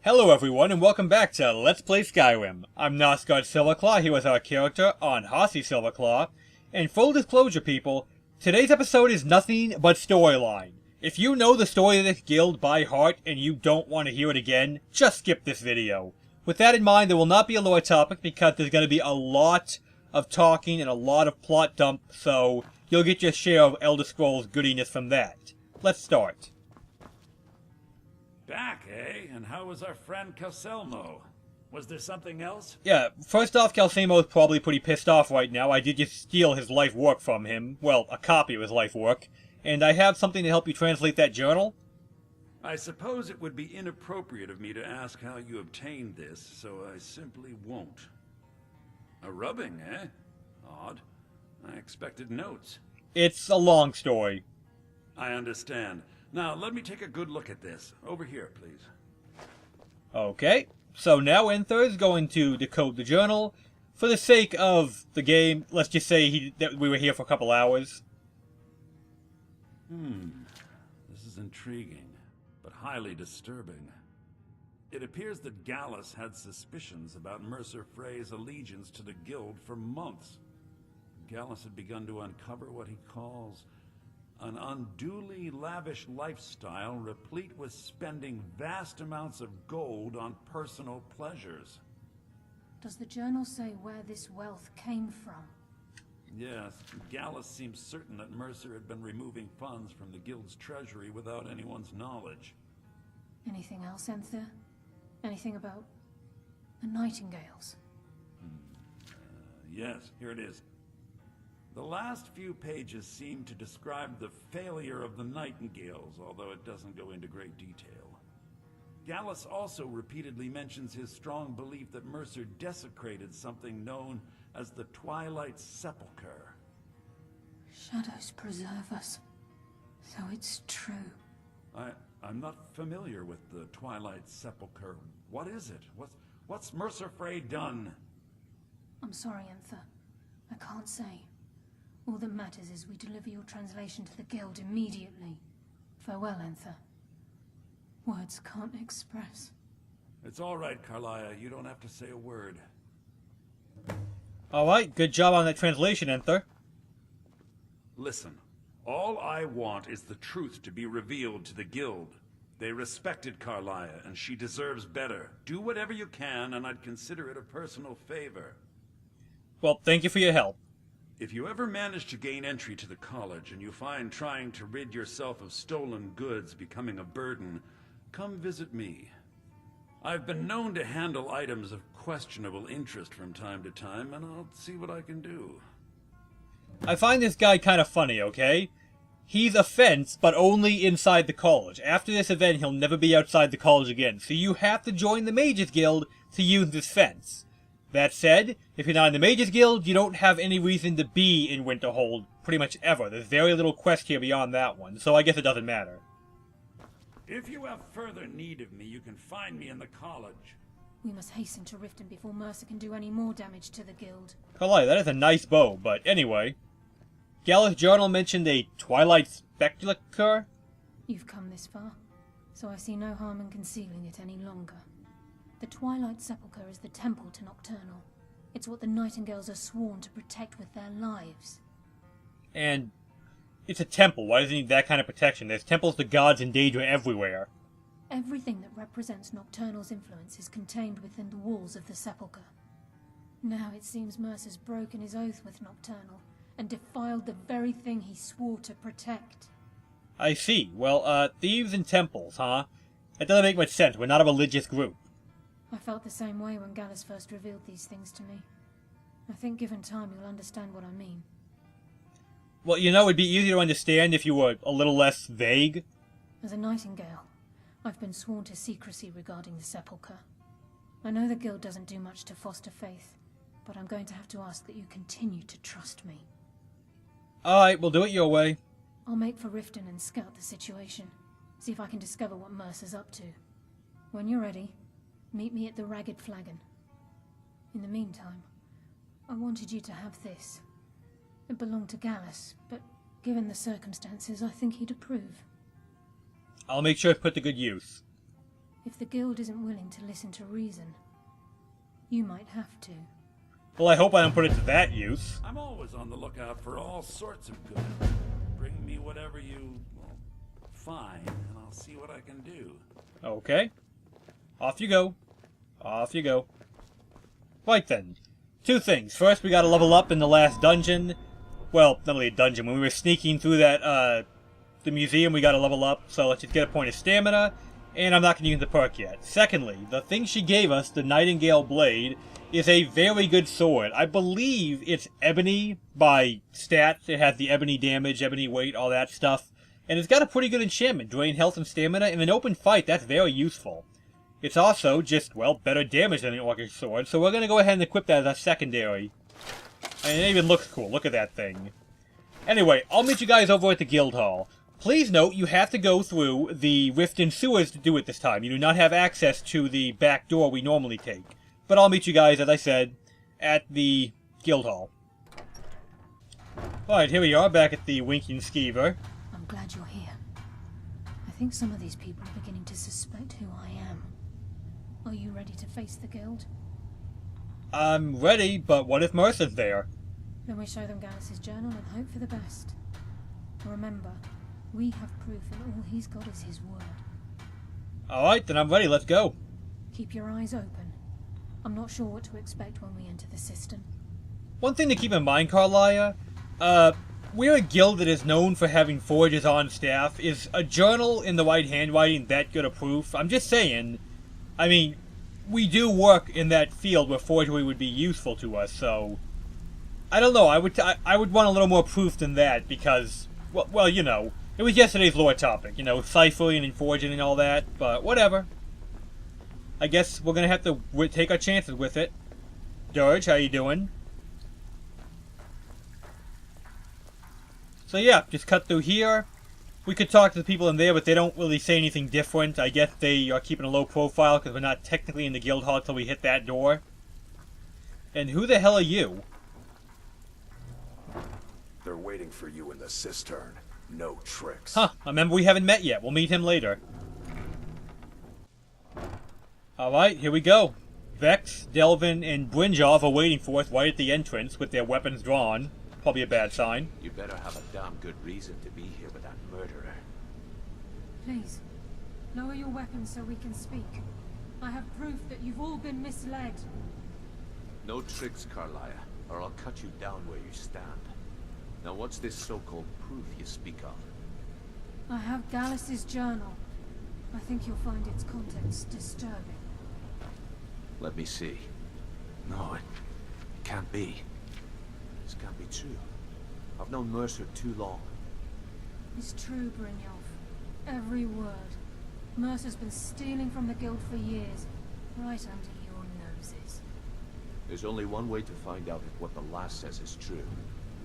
Hello everyone and welcome back to Let's Play Skyrim. I'm Nosgard Silverclaw here with our character on Hossy Silverclaw. And full disclosure people, today's episode is nothing but storyline. If you know the story of this guild by heart and you don't want to hear it again, just skip this video. With that in mind, there will not be a lore topic because there's going to be a lot of talking and a lot of plot dump, so you'll get your share of Elder Scrolls goodiness from that. Let's start. Back, eh? And how was our friend Calselmo? Was there something else? Yeah, first off, Calselmo is probably pretty pissed off right now. I did just steal his life work from him. Well, a copy of his life work. And I have something to help you translate that journal. I suppose it would be inappropriate of me to ask how you obtained this, so I simply won't. A rubbing, eh? Odd. I expected notes. It's a long story. I understand. Now, let me take a good look at this. Over here, please. Okay, so now Enther is going to decode the journal. For the sake of the game, let's just say that we were here for a couple hours. This is intriguing, but highly disturbing. It appears that Gallus had suspicions about Mercer Frey's allegiance to the guild for months. Gallus had begun to uncover what he calls an unduly lavish lifestyle replete with spending vast amounts of gold on personal pleasures. Does the journal say where this wealth came from? Yes, Gallus seems certain that Mercer had been removing funds from the guild's treasury without anyone's knowledge. Anything else, Enther? Anything about the Nightingales? Yes, here it is. The last few pages seem to describe the failure of the Nightingales, although it doesn't go into great detail. Gallus also repeatedly mentions his strong belief that Mercer desecrated something known as the Twilight Sepulchre. Shadows preserve us. So it's true. I'm not familiar with the Twilight Sepulchre. What is it? What's Mercer Frey done? I'm sorry, Enther. I can't say. All that matters is we deliver your translation to the guild immediately. Farewell, Enther. Words can't express. It's all right, Karliah. You don't have to say a word. Alright, good job on that translation, Enther. Listen, all I want is the truth to be revealed to the guild. They respected Karliah, and she deserves better. Do whatever you can, and I'd consider it a personal favor. Well, thank you for your help. If you ever manage to gain entry to the college, and you find trying to rid yourself of stolen goods becoming a burden, come visit me. I've been known to handle items of questionable interest from time to time, and I'll see what I can do. I find this guy kind of funny, okay? He's a fence, but only inside the college. After this event, he'll never be outside the college again, so you have to join the Mages Guild to use this fence. That said, if you're not in the Mages Guild, you don't have any reason to be in Winterhold pretty much ever. There's very little quest here beyond that one, so I guess it doesn't matter. If you have further need of me, you can find me in the college. We must hasten to Riften before Mercer can do any more damage to the guild. Karliah, that is a nice bow, but anyway. Gallus' journal mentioned a Twilight Sepulchre? You've come this far, so I see no harm in concealing it any longer. The Twilight Sepulchre is the temple to Nocturnal. It's what the Nightingales are sworn to protect with their lives. And it's a temple. Why does it need that kind of protection? There's temples to gods in danger everywhere. Everything that represents Nocturnal's influence is contained within the walls of the Sepulchre. Now it seems Mercer's broken his oath with Nocturnal and defiled the very thing he swore to protect. I see. Well, thieves and temples, huh? That doesn't make much sense. We're not a religious group. I felt the same way when Gallus first revealed these things to me. I think given time you'll understand what I mean. Well, you know, it'd be easier to understand if you were a little less vague. As a Nightingale, I've been sworn to secrecy regarding the Sepulchre. I know the guild doesn't do much to foster faith, but I'm going to have to ask that you continue to trust me. Alright, we'll do it your way. I'll make for Riften and scout the situation. See if I can discover what Mercer's up to. When you're ready, meet me at the Ragged Flagon. In the meantime, I wanted you to have this. It belonged to Gallus, but given the circumstances, I think he'd approve. I'll make sure it's put to good use. If the guild isn't willing to listen to reason, you might have to. Well, I hope I don't put it to that use. I'm always on the lookout for all sorts of good. Bring me whatever you, well, find, and I'll see what I can do. Okay. Off you go. Off you go. Right then. Two things. First, we gotta level up in the last dungeon. Well, not really a dungeon. When we were sneaking through that, the museum, we gotta level up. So let's just get a point of stamina. And I'm not gonna use the perk yet. Secondly, the thing she gave us, the Nightingale Blade, is a very good sword. I believe it's ebony by stats. It has the ebony damage, ebony weight, all that stuff. And it's got a pretty good enchantment. Drain health and stamina. In an open fight, that's very useful. It's also just, well, better damage than an orcish sword. So we're going to go ahead and equip that as a secondary. And it even looks cool. Look at that thing. Anyway, I'll meet you guys over at the guild hall. Please note, you have to go through the rift and sewers to do it this time. You do not have access to the back door we normally take. But I'll meet you guys, as I said, at the guild hall. Alright, here we are, back at the Winking Skeever. I'm glad you're here. I think some of these people are beginning to suspect who I am. Are you ready to face the guild? I'm ready, but what if Mercer's there? Then we show them Gallus' journal and hope for the best. Remember, we have proof and all he's got is his word. Alright, then I'm ready, let's go. Keep your eyes open. I'm not sure what to expect when we enter the system. One thing to keep in mind, Karliah, we're a guild that is known for having forgers on staff. Is a journal in the right handwriting that good a proof? I'm just saying, I mean, we do work in that field where forgery would be useful to us, so... I don't know, I would want a little more proof than that, because, well, you know, it was yesterday's lore topic, you know, ciphering and forging and all that, but whatever. I guess we're gonna have to take our chances with it. Dirge, how you doing? So yeah, just cut through here. We could talk to the people in there, but they don't really say anything different. I guess they are keeping a low profile because we're not technically in the guild hall till we hit that door. And who the hell are you? They're waiting for you in the cistern. No tricks. Huh, a member we haven't met yet. We'll meet him later. Alright, here we go. Vex, Delvin, and Brynjolf are waiting for us right at the entrance with their weapons drawn. Probably a bad sign. You better have a damn good reason to be here with that murderer. Please, lower your weapons so we can speak. I have proof that you've all been misled. No tricks, Karliah, or I'll cut you down where you stand. Now what's this so-called proof you speak of? I have Gallus' journal. I think you'll find its contents disturbing. Let me see. No, it can't be. This can't be true. I've known Mercer too long. It's true, Brynjolf. Every word. Mercer's been stealing from the guild for years, right under your noses. There's only one way to find out if what the lass says is true.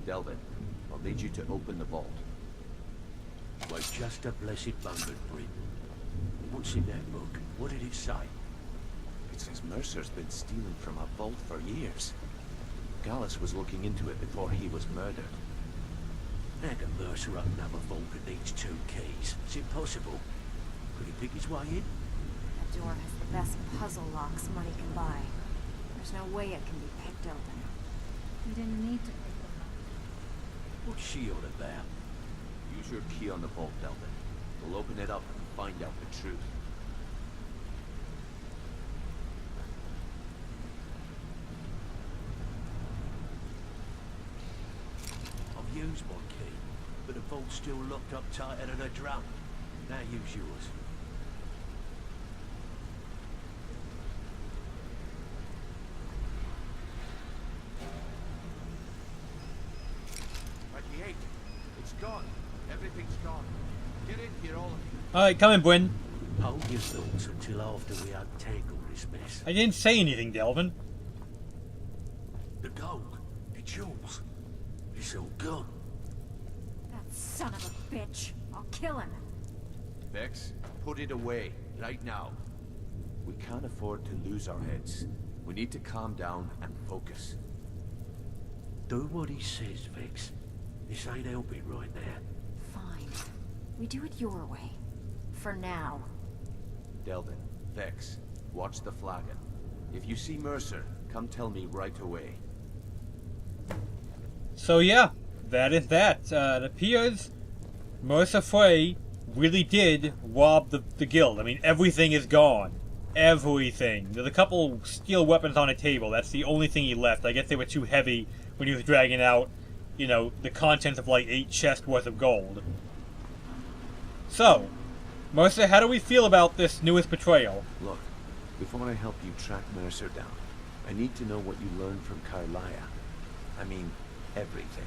Delvin, I'll need you to open the vault. Why, just a blessed moment, Bryn. What's in that book? What did it say? It says Mercer's been stealing from a vault for years. Gallus was looking into it before he was murdered. How can Mercer open up a vault that needs 2 keys? It's impossible. Could he pick his way in? That door has the best puzzle locks money can buy. There's no way it can be picked open. You didn't need to pick them up. What's she on about? Use your key on the vault, Delvin. We'll open it up and find out the truth. I've used my key, but the vault's still locked up tighter than a drum. Now use yours. It's gone. Everything's gone. Get in here, all of you. Alright, come in, Bryn. Hold your thoughts until after we untangle this mess. I didn't say anything, Delvin. The gold, the jewels, it's all gone. That son of a bitch. I'll kill him. Vex, put it away, right now. We can't afford to lose our heads. We need to calm down and focus. Do what he says, Vex. This ain't helping right now. Fine. We do it your way. For now. Delvin, Vex, watch the flagon. If you see Mercer, come tell me right away. So yeah, that is that. It appears Mercer Frey really did rob the guild. I mean, everything is gone. Everything. There's a couple steel weapons on a table. That's the only thing he left. I guess they were too heavy when he was dragging out, you know, the contents of like 8 chests worth of gold. So, Mercer, how do we feel about this newest betrayal? Look, before I help you track Mercer down, I need to know what you learned from Karliah. I mean, everything.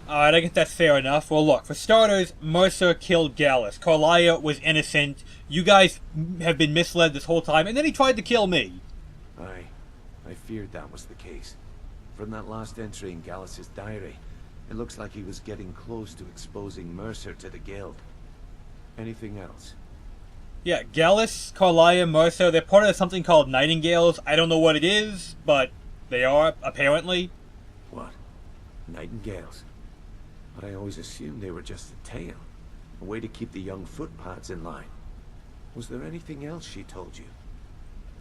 Alright, I guess that's fair enough. Well, look, for starters, Mercer killed Gallus. Karliah was innocent. You guys have been misled this whole time, and then he tried to kill me. Aye, I feared that was the case. From that last entry in Gallus's diary, it looks like he was getting close to exposing Mercer to the guild. Anything else? Yeah, Gallus, Karliah, Mercer, they're part of something called Nightingales. I don't know what it is, but they are, apparently. What? Nightingales? But I always assumed they were just a tale. A way to keep the young footpads in line. Was there anything else she told you?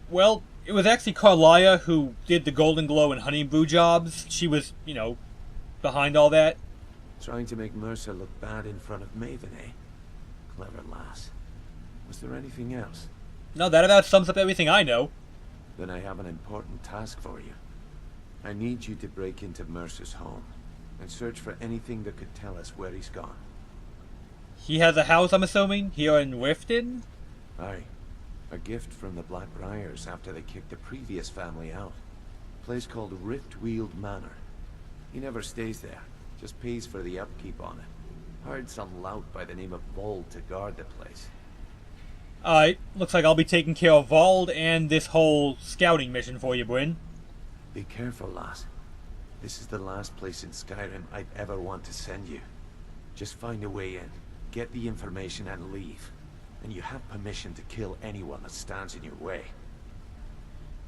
Well, it was actually Karliah who did the Golden Glow and Honey Brew jobs. She was, you know, behind all that. Trying to make Mercer look bad in front of Maven, eh? Clever lass. Was there anything else? No, that about sums up everything I know. Then I have an important task for you. I need you to break into Mercer's home and search for anything that could tell us where he's gone. He has a house, I'm assuming, here in Riften? Aye. A gift from the Blackbriars after they kicked the previous family out. A place called Riftweald Manor. He never stays there, just pays for the upkeep on it. Hired some lout by the name of Vold to guard the place. Alright, looks like I'll be taking care of Vold and this whole scouting mission for you, Bryn. Be careful, lass. This is the last place in Skyrim I'd ever want to send you. Just find a way in, get the information and leave. And you have permission to kill anyone that stands in your way.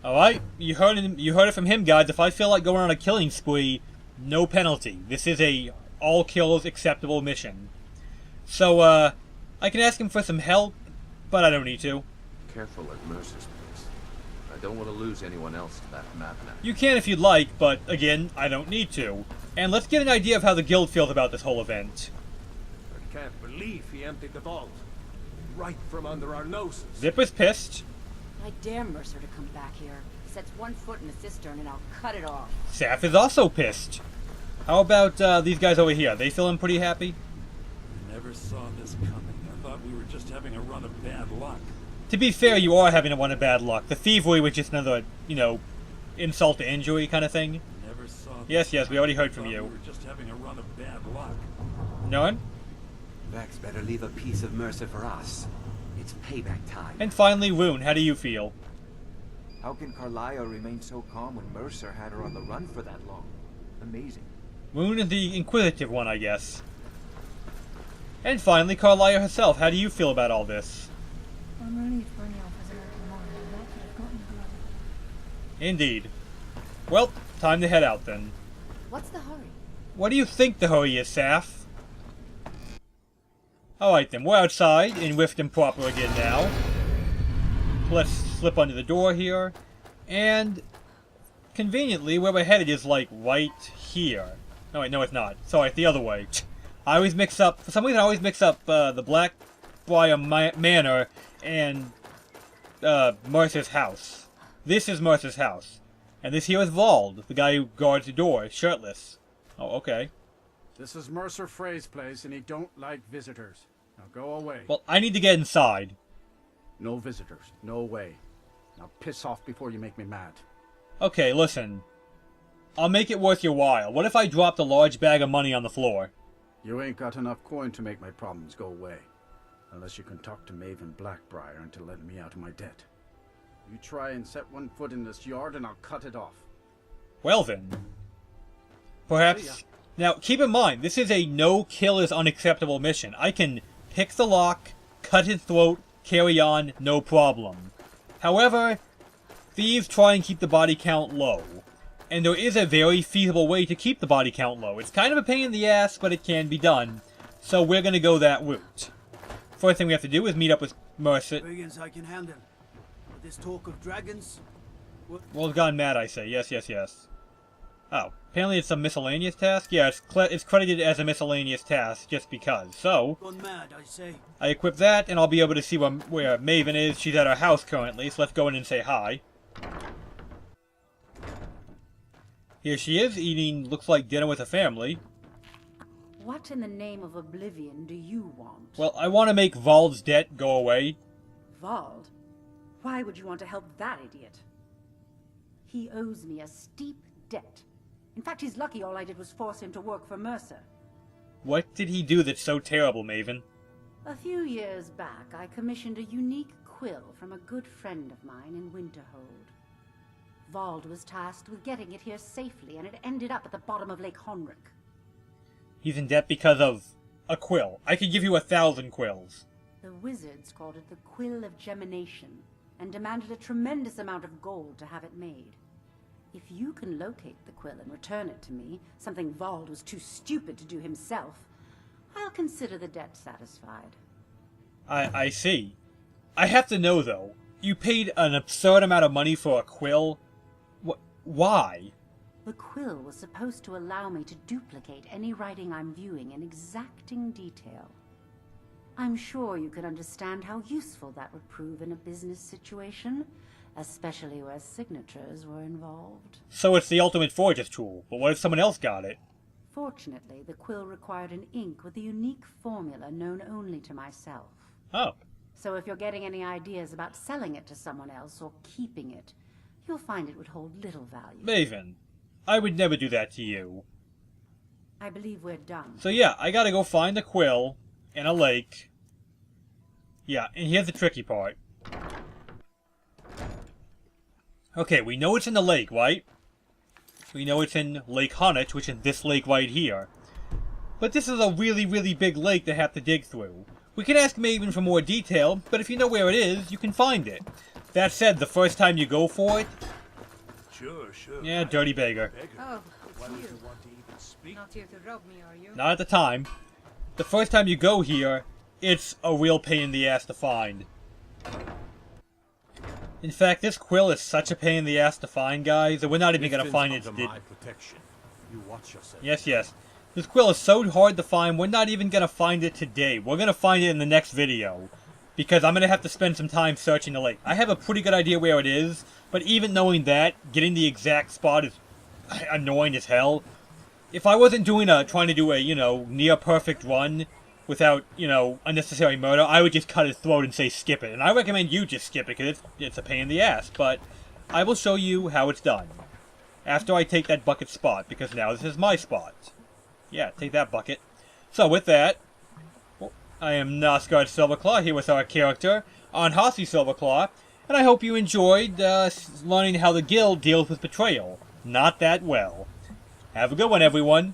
Alright, you heard it from him, guys. If I feel like going on a killing spree, no penalty. This is a all kills acceptable mission. So, I can ask him for some help, but I don't need to. Careful at Mercer's place. I don't want to lose anyone else to that madman. You can if you'd like, but again, I don't need to. And let's get an idea of how the guild feels about this whole event. I can't believe he emptied the vault. Right from under our noses. Zipper's pissed. I dare Mercer to come back here. He sets 1 foot in the cistern and I'll cut it off. Saf is also pissed. How about these guys over here? They feeling pretty happy? I never saw this coming. I thought we were just having a run of bad luck. To be fair, you are having a run of bad luck. The thievery was just another, you know, insult to injury kind of thing. Never saw Yes, we already heard from thought you. We were just having a run of bad luck. No one? Vex better leave a piece of Mercer for us. It's payback time. And finally, Rune, how do you feel? How can Karliah remain so calm when Mercer had her on the run for that long? Amazing. Rune is the inquisitive one, I guess. And finally, Karliah herself, how do you feel about all this? I'm relieved Brynjolf has an open mind, and that could have gotten bloody. Indeed. Well, time to head out then. What's the hurry? What do you think the hurry is, Saf? Alright then, we're outside in Riften proper again now. Let's slip under the door here. And conveniently, where we're headed is like right here. No wait, no it's not. Sorry, it's the other way. I always mix up, for some reason I always mix up the Blackbriar Manor and Mercer's house. This is Mercer's house. And this here is Vold, the guy who guards the door, shirtless. Oh, okay. This is Mercer Frey's place, and he don't like visitors. Now go away. Well, I need to get inside. No visitors. No way. Now piss off before you make me mad. Okay, listen. I'll make it worth your while. What if I dropped a large bag of money on the floor? You ain't got enough coin to make my problems go away. Unless you can talk to Maven Blackbriar into letting me out of my debt. You try and set 1 foot in this yard and I'll cut it off. Well then. Perhaps... Now, keep in mind, this is a no-kill is unacceptable mission. I can pick the lock, cut his throat, carry on, no problem. However, thieves try and keep the body count low. And there is a very feasible way to keep the body count low. It's kind of a pain in the ass, but it can be done. So we're going to go that route. First thing we have to do is meet up with Mercer. Big as I can handle. This talk of dragons? World's gone mad, I say. Yes, yes, yes. Oh, apparently it's a miscellaneous task? Yeah, it's credited as a miscellaneous task just because. So, Gone mad, I say. I equip that, and I'll be able to see where Maven is. She's at our house currently, so let's go in and say hi. Here she is, eating, looks like dinner with her family. What in the name of oblivion do you want? Well, I want to make Vald's debt go away. Vald? Why would you want to help that idiot? He owes me a steep debt. In fact, he's lucky all I did was force him to work for Mercer. What did he do that's so terrible, Maven? A few years back, I commissioned a unique quill from a good friend of mine in Winterhold. Vald was tasked with getting it here safely, and it ended up at the bottom of Lake Honrick. He's in debt because of a quill. I could give you 1,000 quills. The wizards called it the Quill of Gemination, and demanded a tremendous amount of gold to have it made. If you can locate the quill and return it to me, something Vald was too stupid to do himself, I'll consider the debt satisfied. I see. I have to know, though. You paid an absurd amount of money for a quill? Why? The quill was supposed to allow me to duplicate any writing I'm viewing in exacting detail. I'm sure you can understand how useful that would prove in a business situation, especially where signatures were involved. So it's the ultimate forger's tool, but what if someone else got it? Fortunately, the quill required an ink with a unique formula known only to myself. Oh. So if you're getting any ideas about selling it to someone else or keeping it, you'll find it would hold little value. Maven, I would never do that to you. I believe we're done. So yeah, I gotta go find the quill in a lake. Yeah, and here's the tricky part. Okay, we know it's in the lake, right? We know it's in Lake Honrick, which is this lake right here. But this is a really, really big lake to have to dig through. We can ask Maven for more detail, but if you know where it is, you can find it. That said, the first time you go for it... Sure. Yeah, dirty beggar. Oh, it's you. Not here to rob me, are you? Not at the time. The first time you go here, it's a real pain in the ass to find. In fact, this quill is such a pain in the ass to find, guys, that we're not even gonna find it. Yes. This quill is so hard to find, we're not even gonna find it today. We're gonna find it in the next video. Because I'm gonna have to spend some time searching the lake. I have a pretty good idea where it is, but even knowing that, getting the exact spot is annoying as hell. If I wasn't trying to do a, near perfect run without, unnecessary murder, I would just cut his throat and say skip it. And I recommend you just skip it, because it's a pain in the ass. But I will show you how it's done. After I take that bucket spot, because now this is my spot. Yeah, take that bucket. So with that, I am Nosgard Silverclaw, here with our character on Hossy Silverclaw, and I hope you enjoyed learning how the guild deals with betrayal. Not that well. Have a good one, everyone.